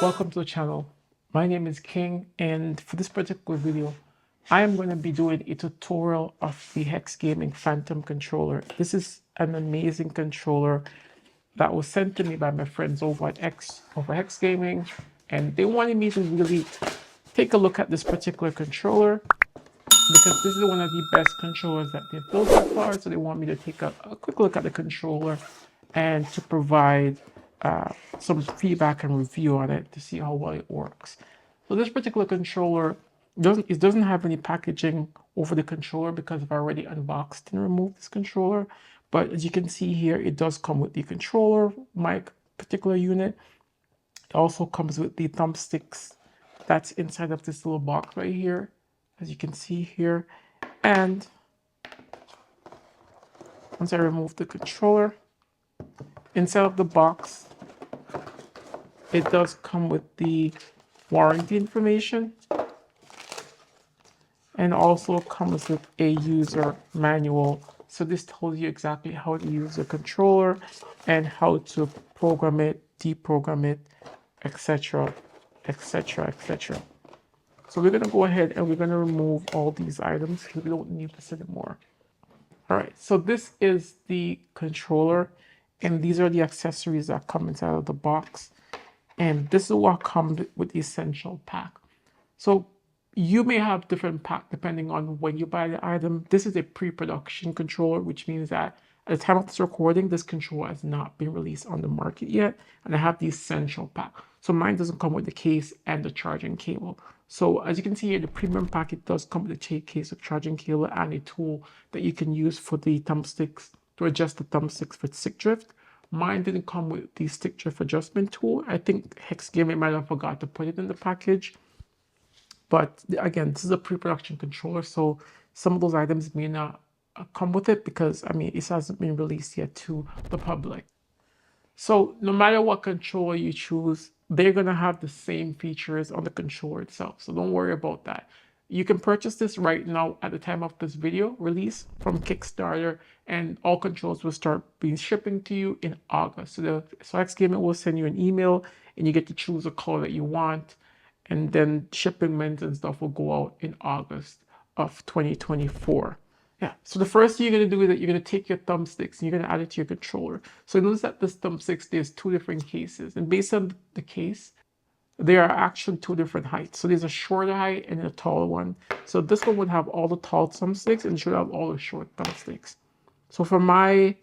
Welcome to the channel. My name is King, and for this particular video, I am going to be doing a tutorial of the Hex Gaming Phantom controller. This is an amazing controller that was sent to me by my friends over at Hex Gaming, and they wanted me to really take a look at this particular controller because this is one of the best controllers that they've built so far. So they want me to take a quick look at the controller and to provide some feedback and review on it to see how well it works. So this particular controller doesn't have any packaging over the controller because I've already unboxed and removed this controller. But as you can see here, it does come with the controller, my particular unit. It also comes with the thumbsticks that's inside of this little box right here, as you can see here. And once I remove the controller, inside of the box, it does come with the warranty information and also comes with a user manual. So this tells you exactly how to use the controller and how to program it, deprogram it, etc., etc., etc. So we're going to go ahead and we're going to remove all these items because we don't need this anymore. All right, so this is the controller, and these are the accessories that come inside of the box. And this is what comes with the essential pack. So you may have different pack depending on when you buy the item. This is a pre-production controller, which means that at the time of this recording, this controller has not been released on the market yet. And I have the essential pack. So mine doesn't come with the case and the charging cable. So as you can see here, the premium pack, does come with a case of charging cable and a tool that you can use for the thumbsticks to adjust the thumbsticks for stick drift. Mine didn't come with the stick drift adjustment tool. I think Hex Gaming might have forgot to put it in the package. But again, this is a pre-production controller, so some of those items may not come with it because, I mean, it hasn't been released yet to the public. So no matter what controller you choose, they're going to have the same features on the controller itself. So don't worry about that. You can purchase this right now at the time of this video release from Kickstarter, and all controls will start being shipping to you in August. So Hex Gaming will send you an email and you get to choose a color that you want. And then shipment and stuff will go out in August of 2024. Yeah, so the first thing you're going to do is that you're going to take your thumbsticks and you're going to add it to your controller. So notice that this thumbsticks, there's two different cases. And based on the case, there are actually two different heights. So there's a shorter height and a taller one. So this one would have all the tall thumbsticks and should have all the short thumbsticks. So for my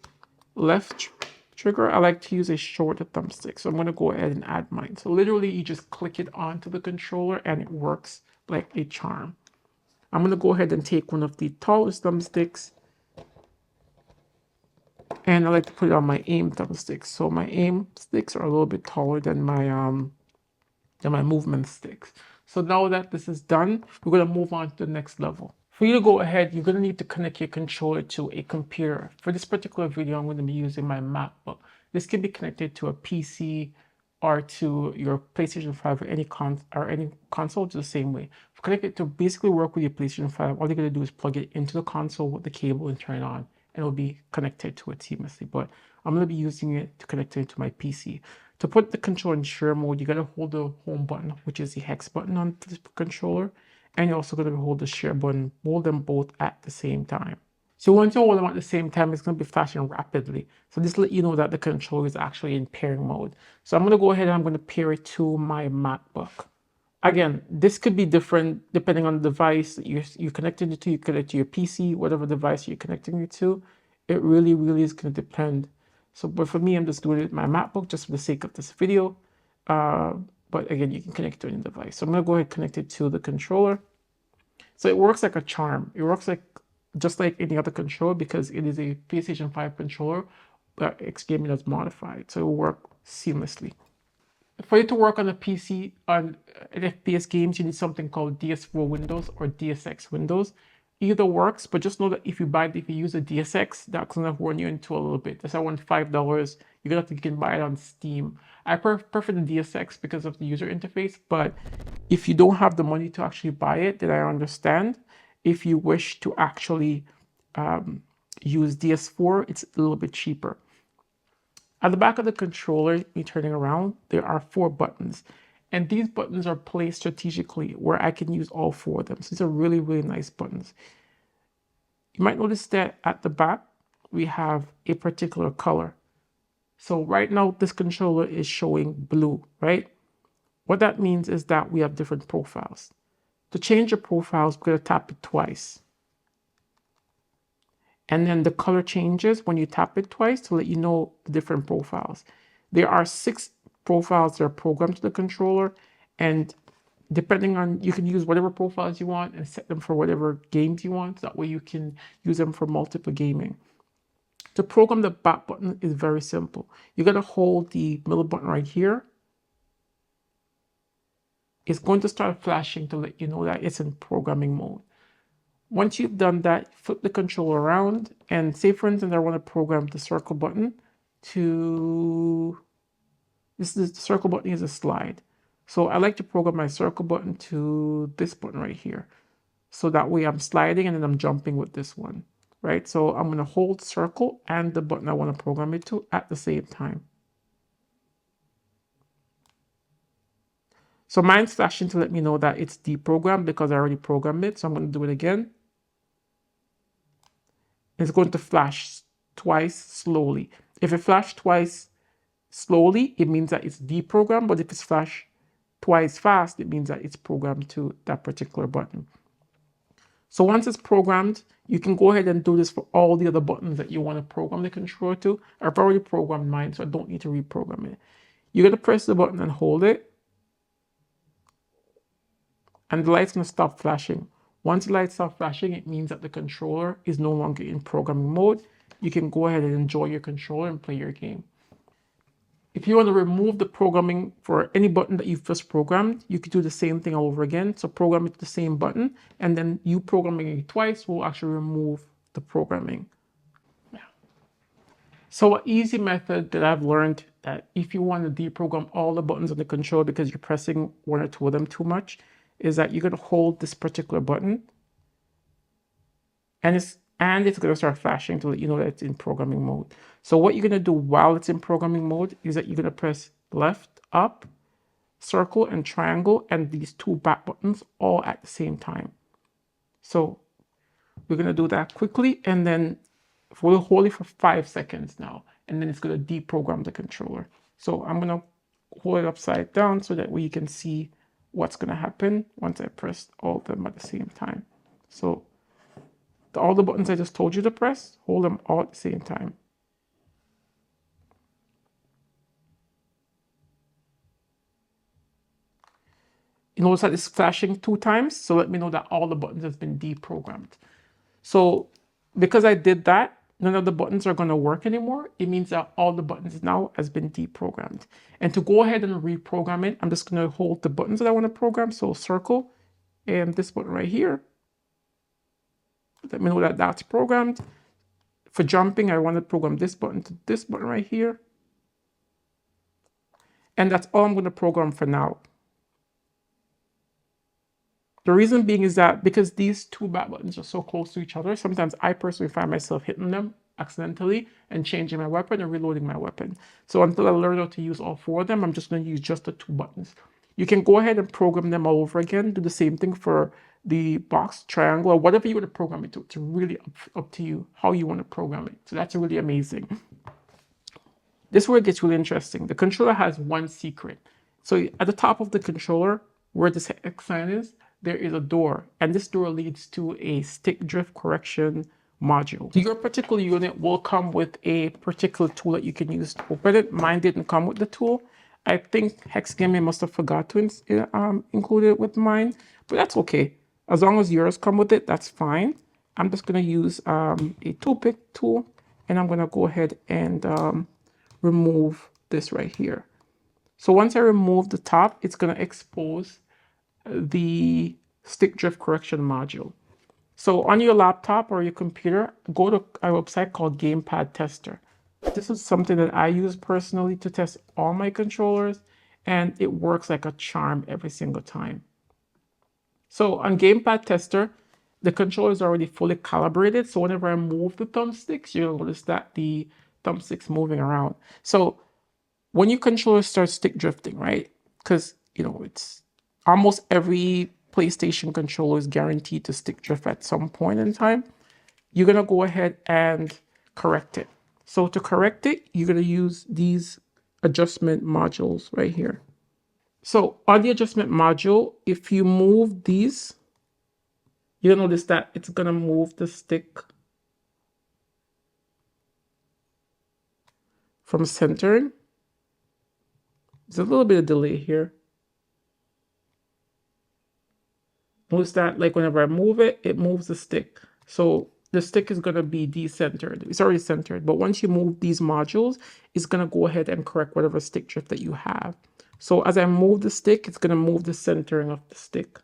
left trigger, I like to use a shorter thumbstick. So I'm going to go ahead and add mine. So literally you just click it onto the controller and it works like a charm. I'm going to go ahead and take one of the tallest thumbsticks and I like to put it on my aim thumbsticks. So my aim sticks are a little bit taller than my movement sticks. So now that this is done, we're going to move on to the next level. For you to go ahead, you're going to need to connect your controller to a computer. For this particular video, I'm going to be using my MacBook. This can be connected to a PC or to your PlayStation 5 or any console, just the same way. For connect it to basically work with your PlayStation 5, all you're going to do is plug it into the console with the cable and turn it on, and it'll be connected to it seamlessly. But I'm going to be using it to connect it to my PC. To put the controller in share mode, you got to hold the home button, which is the hex button on this controller. And you're also going to hold the share button, hold them both at the same time. So once you hold them at the same time, it's going to be flashing rapidly. So this let you know that the controller is actually in pairing mode. So I'm going to go ahead and I'm going to pair it to my MacBook. Again, this could be different depending on the device that you're connecting it to. You connect to your PC, whatever device you're connecting it to. It really, really is going to depend. So, but for me, I'm just doing it with my MacBook just for the sake of this video. But again, you can connect to any device. So I'm going to go ahead and connect it to the controller. So it works like a charm. It works like just like any other controller because it is a PlayStation 5 controller, but Hex Gaming has modified. So it will work seamlessly. For it to work on a PC, on FPS games, you need something called DS4 Windows or DSX Windows. Either works, but just know that if you use a DSX, that's gonna run you into a little bit. That's around $5. You can buy it on Steam. I prefer the DSX because of the user interface, but if you don't have the money to actually buy it, then I understand. If you wish to actually use DS4, it's a little bit cheaper. At the back of the controller, me turning around, there are 4 buttons. And these buttons are placed strategically where I can use all 4 of them. So these are really, really nice buttons. You might notice that at the back, we have a particular color. So right now, this controller is showing blue, right? What that means is that we have different profiles. To change the profiles, we're going to tap it twice. And then the color changes when you tap it twice to let you know the different profiles. There are 6 profiles that are programmed to the controller, and depending on, you can use whatever profiles you want and set them for whatever games you want. That way you can use them for multiple gaming. To program the back button is very simple. You're going to hold the middle button right here. It's going to start flashing to let you know that it's in programming mode. Once you've done that, flip the controller around and say, for instance, I want to program the circle button to, the circle button is a slide. So I like to program my circle button to this button right here. So that way I'm sliding and then I'm jumping with this one, right? So I'm going to hold circle and the button I want to program it to at the same time. So mine's flashing to let me know that it's deprogrammed because I already programmed it. So I'm going to do it again. It's going to flash twice slowly. If it flashed twice slowly, it means that it's deprogrammed. But if it's flashed twice fast, it means that it's programmed to that particular button. So once it's programmed, you can go ahead and do this for all the other buttons that you want to program the controller to. I've already programmed mine, so I don't need to reprogram it. You're going to press the button and hold it. And the light's going to stop flashing. Once the light stops flashing, it means that the controller is no longer in programming mode. You can go ahead and enjoy your controller and play your game. If you want to remove the programming for any button that you've just programmed, you could do the same thing all over again. So program it to the same button, and then you programming it twice will actually remove the programming. So an easy method that I've learned that if you want to deprogram all the buttons on the controller because you're pressing 1 or 2 of them too much, is that you're going to hold this particular button and it's going to start flashing to let you know that it's in programming mode. So what you're going to do while it's in programming mode is that you're going to press left, up, circle, and triangle, and these 2 back buttons all at the same time. So we're going to do that quickly, and then we'll hold it for 5 seconds now, and then it's going to deprogram the controller. So I'm going to hold it upside down so that way you can see what's going to happen once I press all of them at the same time. So all the buttons I just told you to press, hold them all at the same time. You notice that it's flashing 2 times, so let me know that all the buttons have been deprogrammed. So because I did that, none of the buttons are going to work anymore. It means that all the buttons now has been deprogrammed. And to go ahead and reprogram it, I'm just going to hold the buttons that I want to program. So circle and this button right here. Let me know that that's programmed. For jumping, I want to program this button to this button right here. And that's all I'm going to program for now. The reason being is that because these 2 back buttons are so close to each other, sometimes I personally find myself hitting them accidentally and changing my weapon and reloading my weapon. So until I learn how to use all 4 of them, I'm just going to use just the 2 buttons. You can go ahead and program them all over again. Do the same thing for the box, triangle, or whatever you want to program it to. It's really up to you how you want to program it. So that's really amazing. This is where it gets really interesting. The controller has one secret. So at the top of the controller, where this X sign is, there is a door, and this door leads to a stick drift correction module. So your particular unit will come with a particular tool that you can use to open it. Mine didn't come with the tool. I think Hex Gaming must have forgot to include it with mine, but that's okay. As long as yours come with it, that's fine. I'm just going to use a toolpick tool, and I'm going to go ahead and remove this right here. So once I remove the top, it's going to expose the stick drift correction module. So on your laptop or your computer, go to a website called Gamepad Tester. This is something that I use personally to test all my controllers, and it works like a charm every single time. So on Gamepad Tester, the controller is already fully calibrated. So whenever I move the thumbsticks, you'll notice that the thumbsticks moving around. So when your controller starts stick drifting, right? Because it's almost every PlayStation controller is guaranteed to stick drift at some point in time. You're going to go ahead and correct it. So to correct it, you're going to use these adjustment modules right here. So on the adjustment module, if you move these, you'll notice that it's going to move the stick from centering. There's a little bit of delay here. Notice that like whenever I move it, it moves the stick. So the stick is going to be decentered. It's already centered, but once you move these modules, it's going to go ahead and correct whatever stick drift that you have. So as I move the stick, it's going to move the centering of the stick.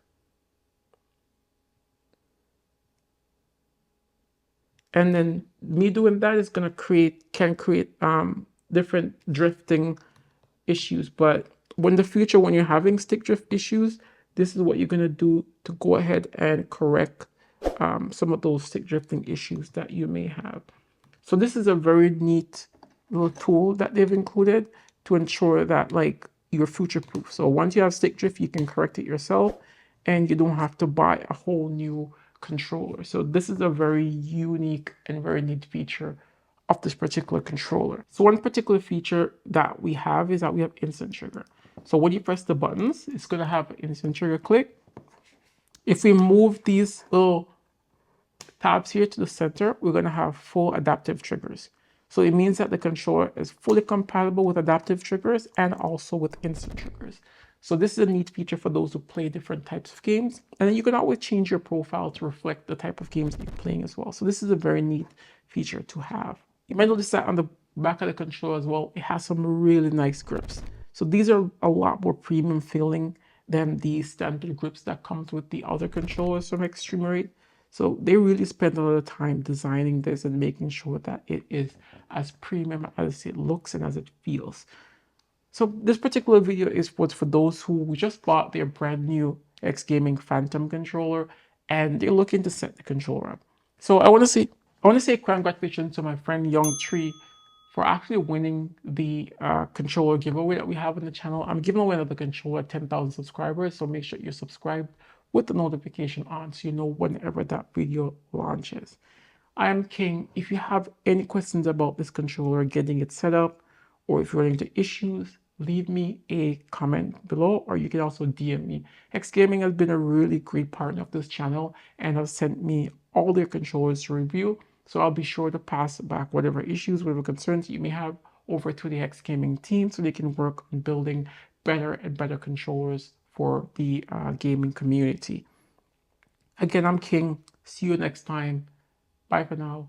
And then me doing that is going to can create different drifting issues. But in the future, when you're having stick drift issues, this is what you're going to do to go ahead and correct some of those stick drifting issues that you may have. So this is a very neat little tool that they've included to ensure that like you're future proof. So once you have stick drift, you can correct it yourself and you don't have to buy a whole new controller. So this is a very unique and very neat feature of this particular controller. So one particular feature that we have is that we have instant trigger. So when you press the buttons, it's going to have instant trigger click. If we move these little tabs here to the center, we're going to have full adaptive triggers. So it means that the controller is fully compatible with adaptive triggers and also with instant triggers. So this is a neat feature for those who play different types of games. And then you can always change your profile to reflect the type of games that you're playing as well. So this is a very neat feature to have. You might notice that on the back of the controller as well, it has some really nice grips. So these are a lot more premium feeling than the standard grips that comes with the other controllers from Extreme Rate. So they really spend a lot of time designing this and making sure that it is as premium as it looks and as it feels. So this particular video is for those who just bought their brand new X Gaming Phantom controller and they're looking to set the controller up. So I want to say congratulations to my friend Young Tree for actually winning the controller giveaway that we have on the channel. I'm giving away another controller at 10,000 subscribers, so make sure you're subscribed with the notification on so you know whenever that video launches. I am King. If you have any questions about this controller, getting it set up, or if you're running into issues, leave me a comment below, or you can also DM me. X Gaming has been a really great partner of this channel and has sent me all their controllers to review. So I'll be sure to pass back whatever issues, whatever concerns you may have over to the X Gaming team so they can work on building better and better controllers for the gaming community. Again, I'm King. See you next time. Bye for now.